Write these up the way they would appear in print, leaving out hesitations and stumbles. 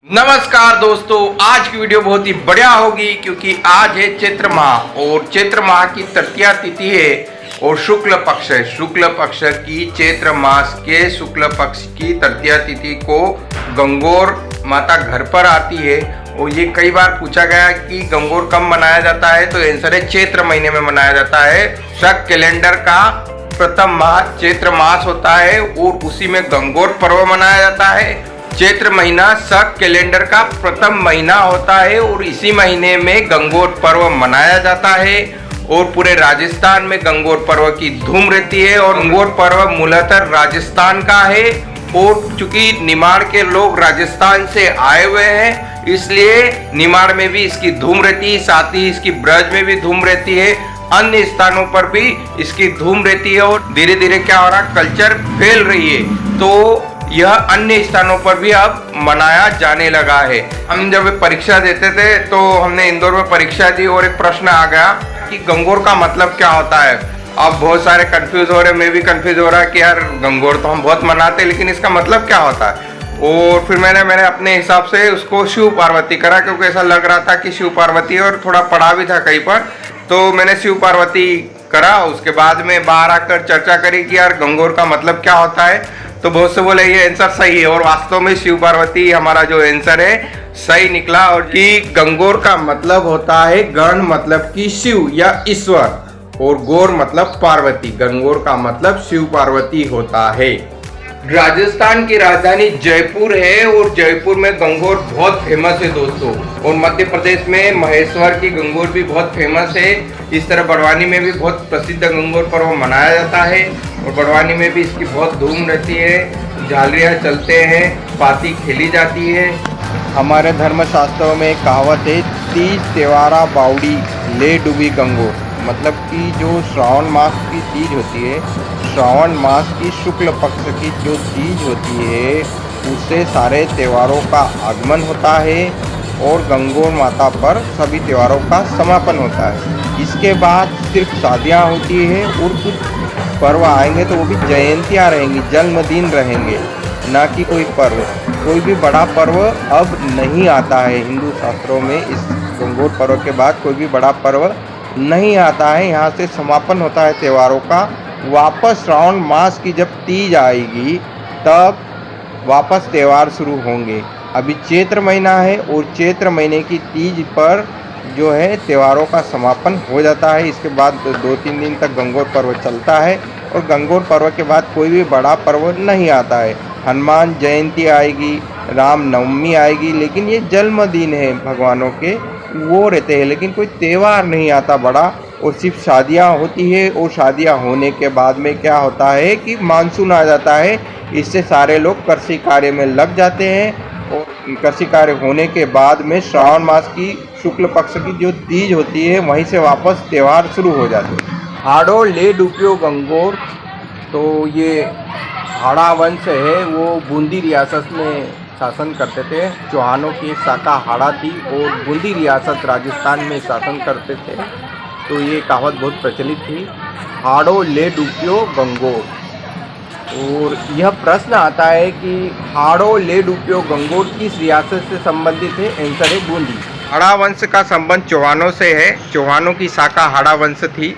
नमस्कार दोस्तों, आज की वीडियो बहुत ही बढ़िया होगी क्योंकि आज है चैत्र माह और चैत्र माह की तृतीया तिथि है और शुक्ल पक्ष है। शुक्ल पक्ष की चैत्र मास के शुक्ल पक्ष की तृतीया तिथि को गंगोर माता घर पर आती है। और ये कई बार पूछा गया कि गंगोर कब मनाया जाता है, तो आंसर है चैत्र महीने में मनाया जाता है। शक कैलेंडर का प्रथम माह चैत्र मास होता है और उसी में गंगोर पर्व मनाया जाता है। चैत्र महीना शक कैलेंडर का प्रथम महीना होता है और इसी महीने में गंगोर पर्व मनाया जाता है और पूरे राजस्थान में गंगोर पर्व की धूम रहती है। और गंगोर पर्व मूलतः राजस्थान का है और चूंकि निमाड़ के लोग राजस्थान से आए हुए हैं इसलिए निमाड़ में भी इसकी धूम रहती है, साथ ही इसकी ब्रज में भी धूम रहती है, अन्य स्थानों पर भी इसकी धूम रहती है। और धीरे धीरे क्या हो रहा, कल्चर फैल रही है तो यह अन्य स्थानों पर भी अब मनाया जाने लगा है। हम जब परीक्षा देते थे तो हमने इंदौर में परीक्षा दी और एक प्रश्न आ गया कि गंगोर का मतलब क्या होता है। अब बहुत सारे कंफ्यूज हो रहे, मैं भी कंफ्यूज हो रहा है कि यार गंगोर तो हम बहुत मनाते हैं लेकिन इसका मतलब क्या होता है। और फिर मैंने अपने हिसाब से उसको शिव पार्वती करा क्योंकि ऐसा लग रहा था कि शिव पार्वती, और थोड़ा पढ़ा भी था कहीं पर, तो मैंने शिव पार्वती करा। उसके बाद में बाहर आकर चर्चा करी कि यार गंगोर का मतलब क्या होता है, तो बहुत से बोले ये आंसर सही है और वास्तव में शिव पार्वती हमारा जो आंसर है सही निकला। और कि गंगोर का मतलब होता है गण मतलब कि शिव या ईश्वर और गौर मतलब पार्वती। गंगोर का मतलब शिव पार्वती होता है। राजस्थान की राजधानी जयपुर है और जयपुर में गंगोर बहुत फेमस है दोस्तों। और मध्य प्रदेश में महेश्वर की गंगोर भी बहुत फेमस है। इस तरह बड़वानी में भी बहुत प्रसिद्ध गंगोर पर्व मनाया जाता है और बड़वानी में भी इसकी बहुत धूम रहती है। झालरियाँ चलते हैं, पाती खेली जाती है। हमारे धर्मशास्त्रों में एक कहावत है, तीज त्योहारा बावड़ी ले डूबी गंगोर। मतलब कि जो श्रावण मास की तीज होती है, श्रावण मास की शुक्ल पक्ष की जो तीज होती है उससे सारे त्योहारों का आगमन होता है और गंगोर माता पर सभी त्योहारों का समापन होता है। इसके बाद सिर्फ शादियाँ होती है और कुछ पर्व आएंगे तो वो भी जयंतियाँ रहेंगी, जन्मदिन रहेंगे, ना कि कोई पर्व। कोई भी बड़ा पर्व अब नहीं आता है हिंदू शास्त्रों में। इस गंगोर पर्व के बाद कोई भी बड़ा पर्व नहीं आता है। यहाँ से समापन होता है त्योहारों का। वापस श्रावण मास की जब तीज आएगी तब वापस त्यौहार शुरू होंगे। अभी चैत्र महीना है और चैत्र महीने की तीज पर जो है त्योहारों का समापन हो जाता है। इसके बाद 2-3 दिन तक गंगोर पर्व चलता है और गंगोर पर्व के बाद कोई भी बड़ा पर्व नहीं आता है। हनुमान जयंती आएगी, राम नवमी आएगी, लेकिन ये जन्मदिन है भगवानों के, वो रहते हैं, लेकिन कोई त्यौहार नहीं आता बड़ा। और सिर्फ शादियाँ होती है और शादियाँ होने के बाद में क्या होता है कि मानसून आ जाता है। इससे सारे लोग कृषि कार्य में लग जाते हैं और कृषि कार्य होने के बाद में श्रावण मास की शुक्ल पक्ष की जो तीज होती है वहीं से वापस त्यौहार शुरू हो जाते हैं। हाड़ो ले डूबियो गंगोर, तो ये हाड़ा वंश है, वो बूंदी रियासत में शासन करते थे। चौहानों की एक शाखा हाड़ा थी और बूंदी रियासत राजस्थान में शासन करते थे, तो ये कहावत बहुत प्रचलित थी, हाड़ो ले डूबियो गंगोर। और यह प्रश्न आता है कि हाड़ो ले डूबियो गंगोर किस रियासत से संबंधित है। आंसर है बूंदी। हाड़ा वंश का संबंध चौहानों से है। चौहानों की शाखा हाड़ा वंश थी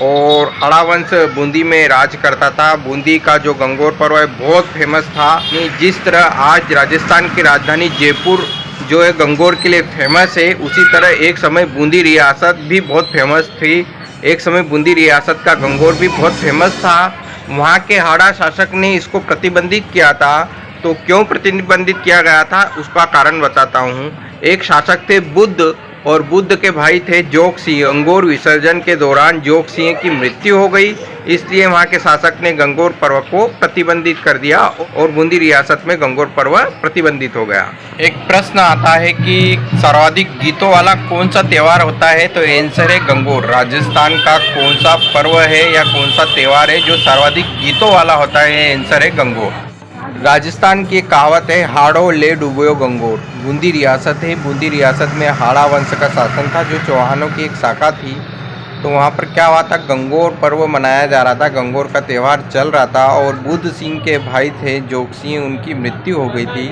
और हाड़ा वंश बूंदी में राज करता था। बूंदी का जो गंगोर पर्व है बहुत फेमस था। जिस तरह आज राजस्थान की राजधानी जयपुर जो है गंगोर के लिए फेमस है, उसी तरह एक समय बूंदी रियासत भी बहुत फेमस थी। एक समय बूंदी रियासत का गंगोर भी बहुत फेमस था। वहाँ के हाड़ा शासक ने इसको प्रतिबंधित किया था। तो क्यों प्रतिबंधित किया गया था उसका कारण बताता हूँ। एक शासक थे बुद्ध और बुद्ध के भाई थे जोग सिंह। गंगोर विसर्जन के दौरान जोग सिंह की मृत्यु हो गई, इसलिए वहाँ के शासक ने गंगोर पर्व को प्रतिबंधित कर दिया और बूंदी रियासत में गंगोर पर्व प्रतिबंधित हो गया। एक प्रश्न आता है कि सर्वाधिक गीतों वाला कौन सा त्यौहार होता है, तो आंसर है गंगोर। राजस्थान का कौन सा पर्व है या कौन सा त्यौहार है जो सर्वाधिक गीतों वाला होता है, आंसर है गंगोर। राजस्थान की एक कहावत है, हाड़ो ले डूबियो गंगोर। बूंदी रियासत है, बूंदी रियासत में हाड़ा वंश का शासन था जो चौहानों की एक शाखा थी। तो वहाँ पर क्या हुआ था, गंगोर पर्व मनाया जा रहा था, गंगोर का त्यौहार चल रहा था और बुद्ध सिंह के भाई थे जोग सिंह, उनकी मृत्यु हो गई थी।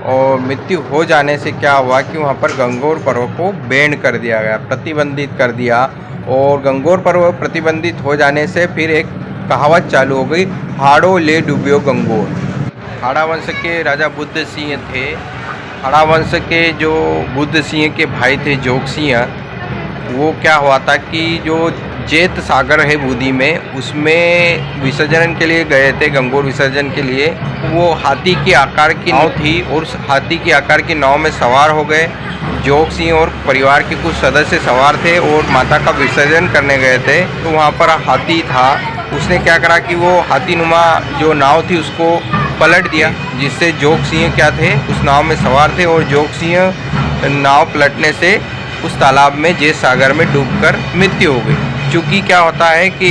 और मृत्यु हो जाने से क्या हुआ कि वहाँ पर गंगोर पर्व को बैन कर दिया गया, प्रतिबंधित कर दिया। और गंगोर पर्व प्रतिबंधित हो जाने से फिर एक कहावत चालू हो गई, हाड़ो ले डूबियो गंगोर। हाड़ा वंश के राजा बुद्ध सिंह थे। हाड़ा वंश के जो बुद्ध सिंह के भाई थे जोग सिंह, वो क्या हुआ था कि जो जेत सागर है बूंदी में, उसमें विसर्जन के लिए गए थे, गंगोर विसर्जन के लिए। वो हाथी के आकार की नाव थी और उस हाथी के आकार की नाव में सवार हो गए। जोग सिंह और परिवार के कुछ सदस्य सवार थे और माता का विसर्जन करने गए थे। तो वहाँ पर हाथी था, उसने क्या करा कि वो हाथीनुमा जो नाव थी उसको पलट दिया, जिससे जोग सिंह क्या थे उस नाव में सवार थे और जोग सिंह नाव पलटने से उस तालाब में जेत सागर में डूबकर मृत्यु हो गई। चूँकि क्या होता है कि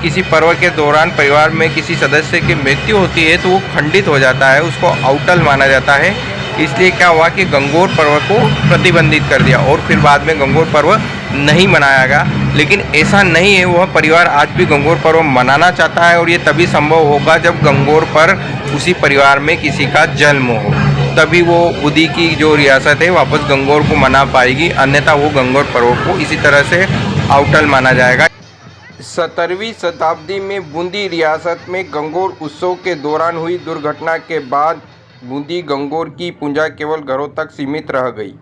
किसी पर्व के दौरान परिवार में किसी सदस्य की मृत्यु होती है तो वो खंडित हो जाता है, उसको अवटल माना जाता है। इसलिए क्या हुआ कि गंगोर पर्व को प्रतिबंधित कर दिया और फिर बाद में गंगोर पर्व नहीं मनाया गया। लेकिन ऐसा नहीं है, वह परिवार आज भी गंगोर पर्व मनाना चाहता है और ये तभी संभव होगा जब गंगोर पर उसी परिवार में किसी का जन्म हो, तभी वो बुद्धि की जो रियासत है वापस गंगोर को मना पाएगी, अन्यथा वो गंगोर पर्व को इसी तरह से अवटल माना जाएगा। 17वीं शताब्दी में बूंदी रियासत में गंगोर उत्सव के दौरान हुई दुर्घटना के बाद बूंदी गंगोर की पूजा केवल घरों तक सीमित रह गई।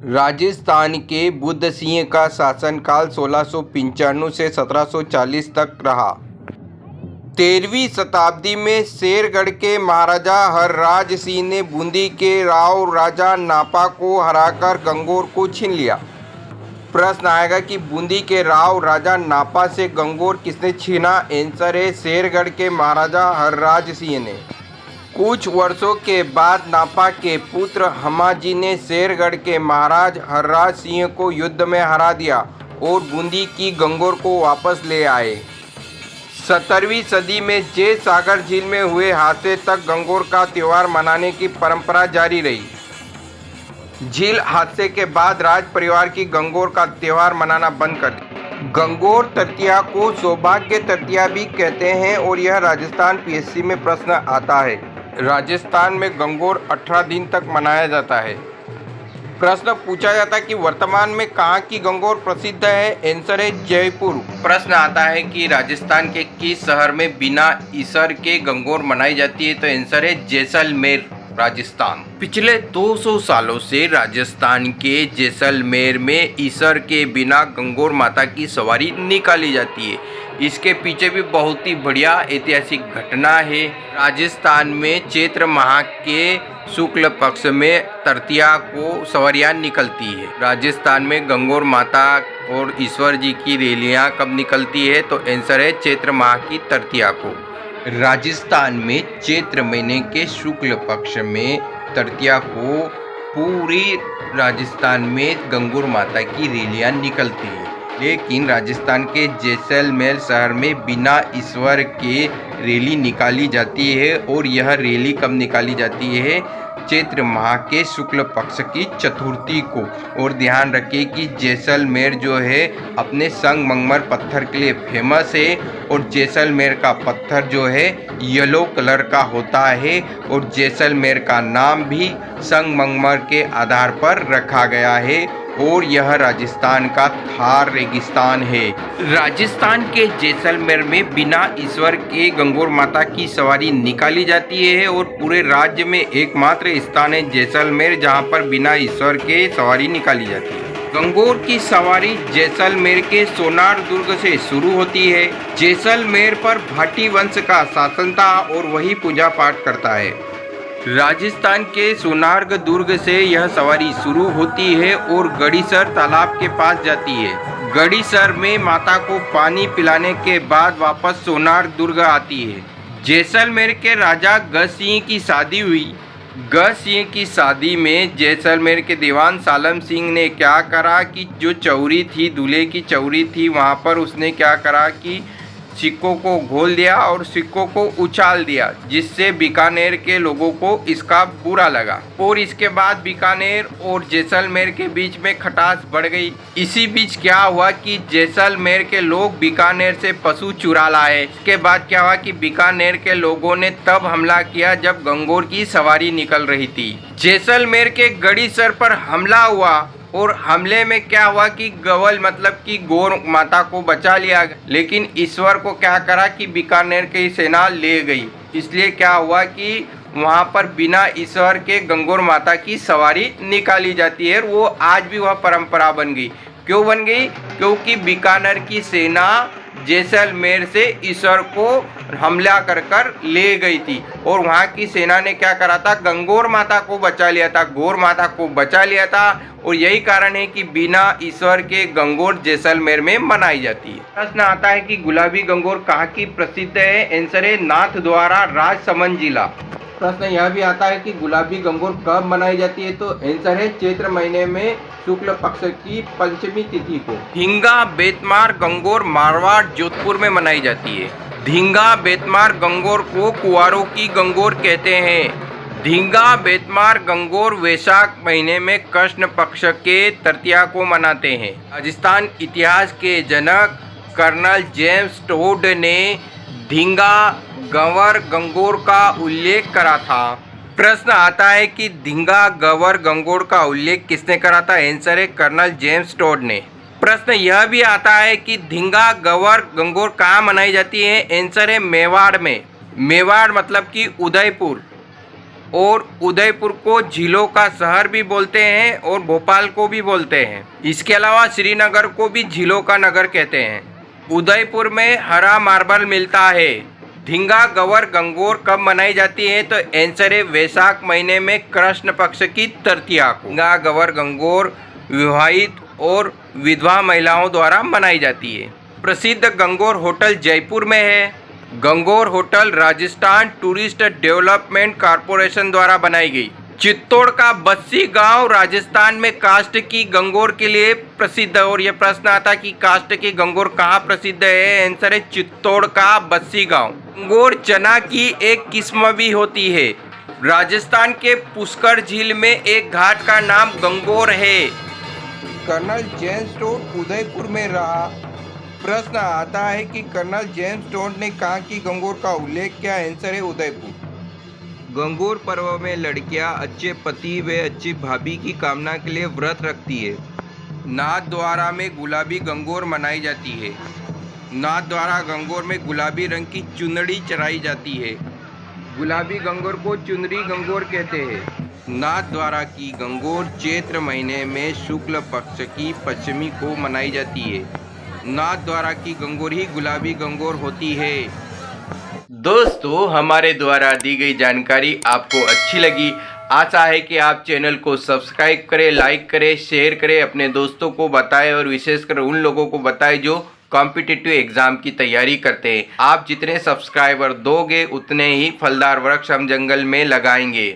राजस्थान के बुद्ध सिंह का शासनकाल 1695 से 1740 तक रहा। 13वीं शताब्दी में शेरगढ़ के महाराजा हरराज सिंह ने बूंदी के राव राजा नापा को हराकर गंगोर को छीन लिया। प्रश्न आएगा कि बूंदी के राव राजा नापा से गंगोर किसने छीना? आंसर है शेरगढ़ के महाराजा हरराज सिंह ने। कुछ वर्षों के बाद नापा के पुत्र हमाजी ने शेरगढ़ के महाराज हरराज सिंह को युद्ध में हरा दिया और बूंदी की गंगोर को वापस ले आए। 17वीं सदी में जेत सागर झील में हुए हादसे तक गंगोर का त्यौहार मनाने की परंपरा जारी रही। झील हादसे के बाद राज परिवार की गंगोर का त्यौहार मनाना बंद कर दिया। गंगोर तृतीया को सौभाग्य तृतीया भी कहते हैं और यह राजस्थान पीएससी में प्रश्न आता है। राजस्थान में गंगोर 18 दिन तक मनाया जाता है। प्रश्न पूछा जाता है कि वर्तमान में कहाँ की गंगोर प्रसिद्ध है? आंसर है जयपुर। प्रश्न आता है कि राजस्थान के किस शहर में बिना ईसर के गंगोर मनाई जाती है? तो आंसर है जैसलमेर, राजस्थान। पिछले 200 सालों से राजस्थान के जैसलमेर में ईसर के बिना गंगोर माता की सवारी निकाली जाती है। इसके पीछे भी बहुत ही बढ़िया ऐतिहासिक घटना है। राजस्थान में चैत्र माह के शुक्ल पक्ष में तृतीया को सवारियाँ निकलती है। राजस्थान में गंगोर माता और ईश्वर जी की रैलियाँ कब निकलती है? तो आंसर है चैत्र माह की तृतीया को। राजस्थान में चैत्र महीने के शुक्ल पक्ष में तृतीया को पूरी राजस्थान में गंगोर माता की रैलियाँ निकलती है। लेकिन राजस्थान के जैसलमेर शहर में बिना ईश्वर के रैली निकाली जाती है और यह रैली कब निकाली जाती है? चैत्र माह के शुक्ल पक्ष की चतुर्थी को। और ध्यान रखिए कि जैसलमेर जो है अपने संगमरमर पत्थर के लिए फेमस है और जैसलमेर का पत्थर जो है येलो कलर का होता है और जैसलमेर का नाम भी संगमरमर के आधार पर रखा गया है और यह राजस्थान का थार रेगिस्तान है। राजस्थान के जैसलमेर में बिना ईश्वर के गंगोर माता की सवारी निकाली जाती है और पूरे राज्य में एकमात्र स्थान है जैसलमेर जहां पर बिना ईश्वर के सवारी निकाली जाती है। गंगोर की सवारी जैसलमेर के सोनार दुर्ग से शुरू होती है। जैसलमेर पर भाटी वंश का शासन था और वही पूजा पाठ करता है। राजस्थान के सोनारग दुर्ग से यह सवारी शुरू होती है और गड़ीसर तालाब के पास जाती है। गड़ीसर में माता को पानी पिलाने के बाद वापस सोनार दुर्ग आती है। जैसलमेर के राजा गज सिंह की शादी हुई। गज सिंह की शादी में जैसलमेर के दीवान सालम सिंह ने क्या करा कि जो चौरी थी, दूल्हे की चौरी थी, वहाँ पर उसने क्या करा कि सिक्कों को घोल दिया और सिक्कों को उछाल दिया, जिससे बीकानेर के लोगों को इसका बुरा लगा और इसके बाद बीकानेर और जैसलमेर के बीच में खटास बढ़ गई। इसी बीच क्या हुआ कि जैसलमेर के लोग बीकानेर से पशु चुरा लाए। इसके बाद क्या हुआ कि बीकानेर के लोगों ने तब हमला किया जब गंगोर की सवारी निकल रही थी। जैसलमेर के गढ़ीसर पर हमला हुआ और हमले में क्या हुआ कि गवल मतलब कि गौर माता को बचा लिया, लेकिन ईश्वर को क्या करा कि बीकानेर की सेना ले गई। इसलिए क्या हुआ कि वहाँ पर बिना ईश्वर के गंगोर माता की सवारी निकाली जाती है। वो आज भी वह परंपरा बन गई। क्यों बन गई? क्योंकि बीकानेर की सेना जैसलमेर से ईश्वर को हमला कर कर ले गई थी और वहाँ की सेना ने क्या करा था, गंगोर माता को बचा लिया था, गौर माता को बचा लिया था। और यही कारण है कि बिना ईश्वर के गंगोर जैसलमेर में मनाई जाती है। प्रश्न आता है कि गुलाबी गंगोर कहाँ की प्रसिद्ध है? आंसर है नाथद्वारा, राजसमंद जिला। प्रश्न यह भी आता है कि गुलाबी गंगोर कब मनाई जाती है? तो आंसर है चैत्र महीने में शुक्ल पक्ष की पंचमी तिथि को। ढींगा, बेतमार, गंगोर मारवाड़, जोधपुर में मनाई जाती है। ढींगा, बेतमार, गंगोर को कुंवारों की गंगोर कहते हैं। ढींगा, बेतमार, गंगोर वैशाख महीने में कृष्ण पक्ष के तृतीया को मनाते हैं। राजस्थान इतिहास के जनक कर्नल जेम्स टोड ने ढींगा, गंवर, गंगोर का उल्लेख करा था। प्रश्न आता है कि ढींगा, गंवर, गंगोर का उल्लेख किसने करा था? आंसर है कर्नल जेम्स टोड ने। प्रश्न यह भी आता है कि ढींगा, गंवर, गंगोर कहाँ मनाई जाती है? आंसर है मेवाड़ में। मेवाड़ मतलब कि उदयपुर, और उदयपुर को झीलों का शहर भी बोलते हैं और भोपाल को भी बोलते हैं। इसके अलावा श्रीनगर को भी झीलों का नगर कहते हैं। उदयपुर में हरा मार्बल मिलता है। ढींगा, गंवर, गंगोर कब मनाई जाती है? तो आंसर है वैशाख महीने में कृष्ण पक्ष की तृतीया को। ढींगा, गंवर, गंगोर विवाहित और विधवा महिलाओं द्वारा मनाई जाती है। प्रसिद्ध गंगोर होटल जयपुर में है। Gangaur hotel Rajasthan tourist development corporation द्वारा बनाई गई। चित्तौड़ का बस्सी गांव राजस्थान में काष्ठ की गंगोर के लिए प्रसिद्ध है। और यह प्रश्न आता कि काष्ठ की गंगोर कहाँ प्रसिद्ध है? आंसर है चित्तौड़ का बस्सी गांव। गंगोर चना की एक किस्म भी होती है। राजस्थान के पुष्कर झील में एक घाट का नाम गंगोर है। कर्नल जेम्स टोड उदयपुर में रहा। प्रश्न आता है कि कर्नल जेम्स टोड ने कहा कि गंगोर का उल्लेख किया? आंसर है उदयपुर। गंगोर पर्व में लड़कियां अच्छे पति व अच्छी भाभी की कामना के लिए व्रत रखती है। नाथद्वारा में गुलाबी गंगोर मनाई जाती है। नाथद्वारा गंगोर में गुलाबी रंग की चुनरी चढ़ाई जाती है। गुलाबी गंगोर को चुनरी गंगोर कहते हैं। नाथद्वारा की गंगोर चैत्र महीने में शुक्ल पक्ष की पंचमी को मनाई जाती है। नाथद्वारा की गंगोर ही गुलाबी गंगोर होती है। दोस्तों, हमारे द्वारा दी गई जानकारी आपको अच्छी लगी। आशा है कि आप चैनल को सब्सक्राइब करें, लाइक करें, शेयर करें, अपने दोस्तों को बताएं और विशेषकर उन लोगों को बताएं जो कॉम्पिटिटिव एग्जाम की तैयारी करते हैं। आप जितने सब्सक्राइबर दोगे उतने ही फलदार वृक्ष हम जंगल में लगाएंगे।